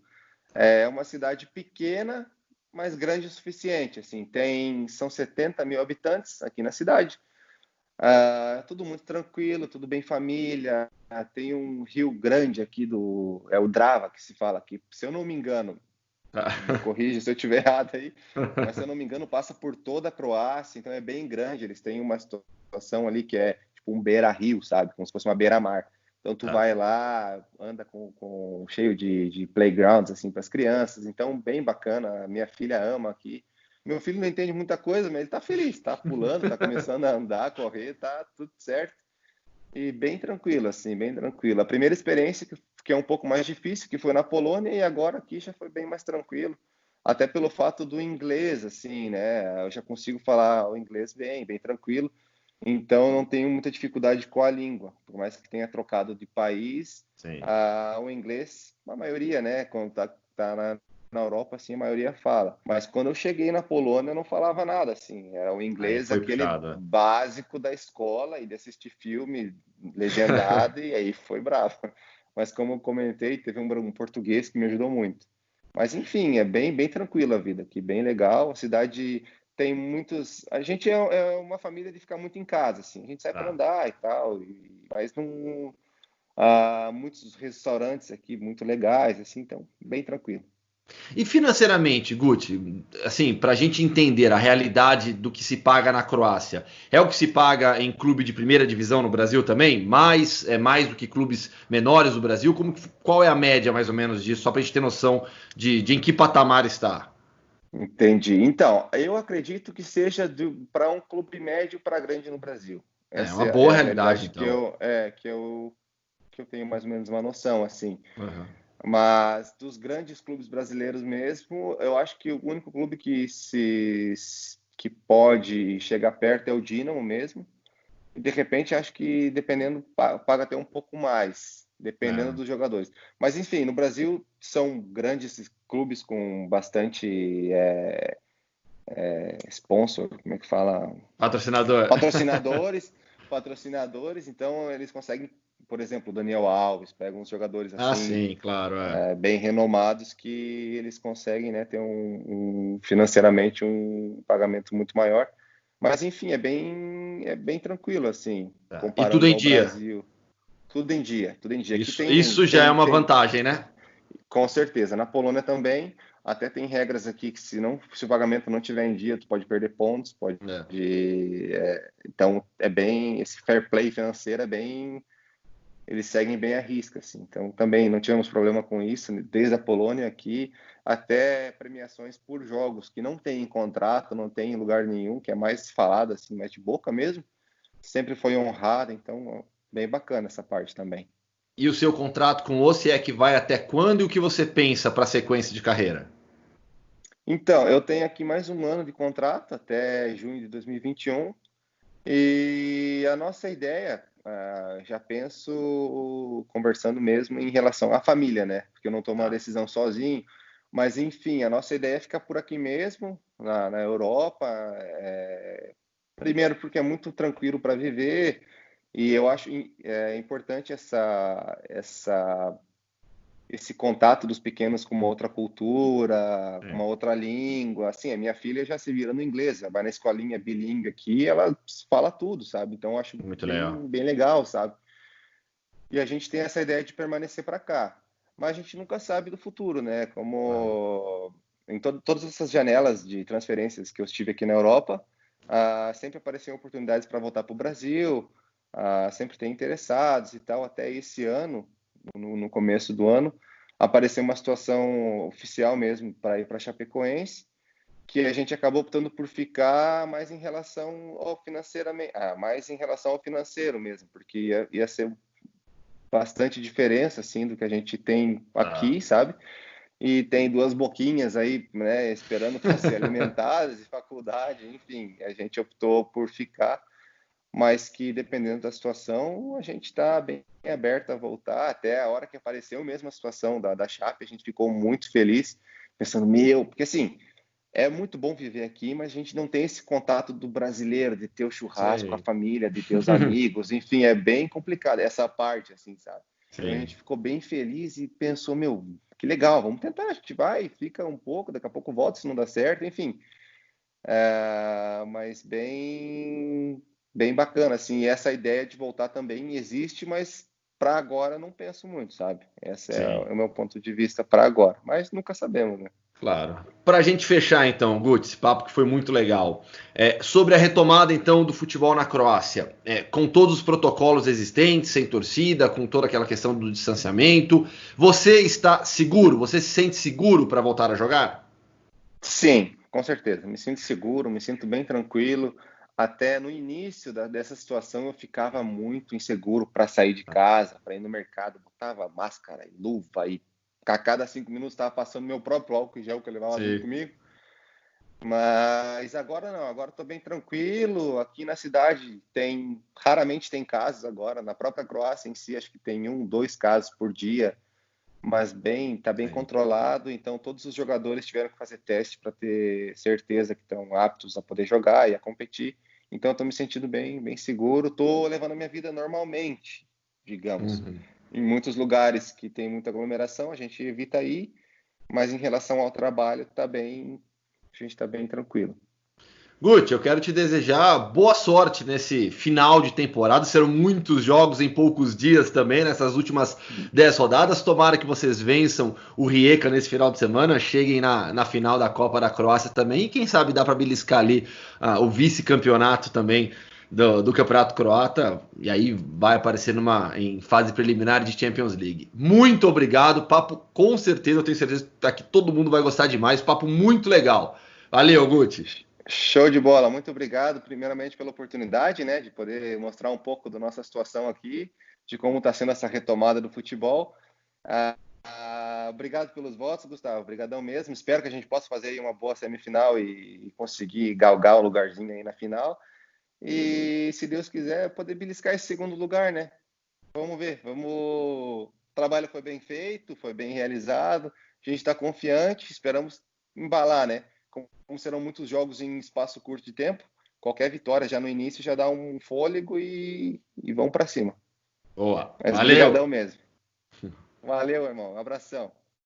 [SPEAKER 2] É uma cidade pequena, mas grande o suficiente. Assim, são 70 mil habitantes aqui na cidade. Tudo muito tranquilo, tudo bem família. Tem um rio grande aqui é o Drava que se fala aqui. Se eu não me engano, me corrija se eu estiver errado aí, mas se eu não me engano passa por toda a Croácia, então é bem grande, eles têm uma situação ali que é tipo um beira-rio, sabe, como se fosse uma beira-mar. Então tu vai lá, anda com cheio de playgrounds assim para as crianças, então bem bacana. A minha filha ama aqui. Meu filho não entende muita coisa, mas ele tá feliz, tá pulando, tá começando a andar, correr, tá tudo certo. E bem tranquilo, assim, bem tranquilo. A primeira experiência que é um pouco mais difícil, que foi na Polônia, e agora aqui já foi bem mais tranquilo. Até pelo fato do inglês, assim, né? Eu já consigo falar o inglês bem tranquilo. Então não tenho muita dificuldade com a língua. Por mais que tenha trocado de país,
[SPEAKER 1] Sim.
[SPEAKER 2] o inglês, a maioria, né? Quando tá na Europa, assim, a maioria fala. Mas quando eu cheguei na Polônia, eu não falava nada, assim. Era o
[SPEAKER 1] Aí
[SPEAKER 2] inglês,
[SPEAKER 1] foi
[SPEAKER 2] aquele
[SPEAKER 1] puxado, né?
[SPEAKER 2] básico da escola e de assistir filme legendado, e aí foi bravo. Mas como eu comentei, teve um português que me ajudou muito. Mas enfim, é bem tranquila a vida aqui, bem legal. A cidade tem muitos. A gente é uma família de ficar muito em casa, assim. A gente sai para
[SPEAKER 1] Tá.
[SPEAKER 2] andar e tal, mas não há muitos restaurantes aqui muito legais, assim, então bem tranquilo.
[SPEAKER 1] E financeiramente, Guti, assim, para a gente entender a realidade do que se paga na Croácia, é o que se paga em clube de primeira divisão no Brasil também? É mais do que clubes menores do Brasil? Qual é a média, mais ou menos, disso? Só para a gente ter noção de em que patamar está.
[SPEAKER 2] Entendi. Então, eu acredito que seja para um clube médio para grande no Brasil.
[SPEAKER 1] É
[SPEAKER 2] Essa
[SPEAKER 1] uma
[SPEAKER 2] é
[SPEAKER 1] boa
[SPEAKER 2] a
[SPEAKER 1] realidade,
[SPEAKER 2] realidade
[SPEAKER 1] então.
[SPEAKER 2] que eu tenho mais ou menos uma noção, assim.
[SPEAKER 1] Uhum.
[SPEAKER 2] Mas dos grandes clubes brasileiros mesmo, eu acho que o único clube que pode chegar perto é o Dinamo mesmo. E de repente, acho que dependendo, paga até um pouco mais, dependendo
[SPEAKER 1] É.
[SPEAKER 2] dos jogadores. Mas enfim, no Brasil são grandes clubes com bastante sponsor, como é que fala?
[SPEAKER 1] Patrocinador.
[SPEAKER 2] Patrocinadores, patrocinadores, então eles conseguem, por exemplo, o Daniel Alves, pega uns jogadores
[SPEAKER 1] Ah,
[SPEAKER 2] assim,
[SPEAKER 1] sim, claro, é.
[SPEAKER 2] bem renomados que eles conseguem, né, ter financeiramente um pagamento muito maior. Mas enfim, é bem tranquilo assim,
[SPEAKER 1] Tá. E tudo
[SPEAKER 2] comparando
[SPEAKER 1] em
[SPEAKER 2] ao
[SPEAKER 1] dia.
[SPEAKER 2] Brasil. Tudo em dia, tudo em dia. Aqui
[SPEAKER 1] Isso já é uma
[SPEAKER 2] tem
[SPEAKER 1] vantagem, né?
[SPEAKER 2] com certeza. Na Polônia também, até tem regras aqui que se o pagamento não tiver em dia, tu pode perder pontos, pode.
[SPEAKER 1] É.
[SPEAKER 2] Então é bem esse fair play financeiro é bem, eles seguem bem a risca, assim. Então também não tivemos problema com isso, desde a Polônia aqui até premiações por jogos que não tem em contrato, não tem em lugar nenhum, que é mais falado assim, mais de boca mesmo. Sempre foi honrado, então bem bacana essa parte também.
[SPEAKER 1] E o seu contrato com o OCE vai até quando e o que você pensa para a sequência de carreira?
[SPEAKER 2] Então, eu tenho aqui mais um ano de contrato até junho de 2021 e a nossa ideia, já penso conversando mesmo em relação à família, né? Porque eu não tomo uma
[SPEAKER 1] Tá.
[SPEAKER 2] decisão sozinho, mas enfim, a nossa ideia é ficar por aqui mesmo, na Europa, primeiro porque é muito tranquilo para viver e eu acho importante esse contato dos pequenos com uma outra cultura, com
[SPEAKER 1] É.
[SPEAKER 2] uma outra língua. Assim, a minha filha já se vira no inglês, ela vai na escolinha bilíngue aqui, ela fala tudo, sabe? Então, eu acho
[SPEAKER 1] Muito legal.
[SPEAKER 2] bem legal, sabe? E a gente tem essa ideia de permanecer para cá. Mas a gente nunca sabe do futuro, né?
[SPEAKER 1] Claro.
[SPEAKER 2] Como em todas essas janelas de transferências que eu estive aqui na Europa, sempre apareciam oportunidades para voltar para o Brasil, sempre tem interessados e tal. Até esse ano, no começo do ano, apareceu uma situação oficial mesmo para ir para Chapecoense, que a gente acabou optando por ficar mais em relação ao financeiramente, mais em relação ao financeiro mesmo, porque ia ser bastante diferença assim do que a gente tem
[SPEAKER 1] Tá.
[SPEAKER 2] aqui, sabe? E tem duas boquinhas aí, né, esperando para ser alimentadas, e faculdade, enfim, a gente optou por ficar, mas que dependendo da situação, a gente está bem aberto a voltar. Até a hora que apareceu mesmo a situação da Chape, a gente ficou muito feliz, pensando, meu, porque assim, é muito bom viver aqui, mas a gente não tem esse contato do brasileiro, de ter o churrasco com a
[SPEAKER 1] Sei.
[SPEAKER 2] família, de ter os amigos, enfim, é bem complicado essa parte, assim, sabe? Então a
[SPEAKER 1] Sim.
[SPEAKER 2] gente ficou bem feliz e pensou, meu, que legal, vamos tentar, a gente vai, fica um pouco, daqui a pouco volta se não dá certo, enfim. Mas bem bacana, assim, e essa ideia de voltar também existe, mas para agora não penso muito, sabe? Esse é
[SPEAKER 1] Sim.
[SPEAKER 2] o meu ponto de vista para agora, mas nunca sabemos, né?
[SPEAKER 1] Claro. Para a gente fechar, então, Guti, esse papo que foi muito legal. Sobre a retomada, então, do futebol na Croácia, com todos os protocolos existentes, sem torcida, com toda aquela questão do distanciamento, você está seguro? Você se sente seguro para voltar a jogar?
[SPEAKER 2] Sim, com certeza. Me sinto seguro, me sinto bem tranquilo. Até no início dessa situação eu ficava muito inseguro para sair de casa, para ir no mercado, botava máscara e luva e a cada 5 minutos estava passando meu próprio álcool em gel que eu levava junto
[SPEAKER 1] Sim.
[SPEAKER 2] comigo. Mas agora não, agora estou bem tranquilo. Aqui na cidade raramente tem casos agora. Na própria Croácia em si, acho que tem 2 casos por dia, mas tá bem
[SPEAKER 1] Sim.
[SPEAKER 2] controlado. Então todos os jogadores tiveram que fazer teste para ter certeza que estão aptos a poder jogar e a competir. Então estou me sentindo bem seguro. Estou levando a minha vida normalmente, digamos.
[SPEAKER 1] Uhum.
[SPEAKER 2] Em muitos lugares que tem muita aglomeração, a gente evita ir, mas em relação ao trabalho, a gente está bem tranquilo.
[SPEAKER 1] Guti, eu quero te desejar boa sorte nesse final de temporada. Serão muitos jogos em poucos dias também, nessas últimas 10 rodadas. Tomara que vocês vençam o Rijeka nesse final de semana, cheguem na final da Copa da Croácia também. E quem sabe dá para beliscar ali o vice-campeonato também do Campeonato Croata. E aí vai aparecer em fase preliminar de Champions League. Muito obrigado. Papo, com certeza, eu tenho certeza que todo mundo vai gostar demais. Papo muito legal. Valeu, Guti.
[SPEAKER 2] Show de bola, muito obrigado, primeiramente pela oportunidade, né, de poder mostrar um pouco da nossa situação aqui, de como está sendo essa retomada do futebol. Obrigado pelos votos, Gustavo, obrigadão mesmo. Espero que a gente possa fazer aí uma boa semifinal e conseguir galgar um lugarzinho aí na final. E se Deus quiser, poder beliscar esse segundo lugar, né? Vamos ver, O trabalho foi bem feito, foi bem realizado, a gente está confiante, esperamos embalar, né? Como serão muitos jogos em espaço curto de tempo, qualquer vitória já no início já dá um fôlego e vamos para cima.
[SPEAKER 1] Boa.
[SPEAKER 2] Mas
[SPEAKER 1] Valeu.
[SPEAKER 2] brigadão mesmo. Valeu, irmão. Um abração.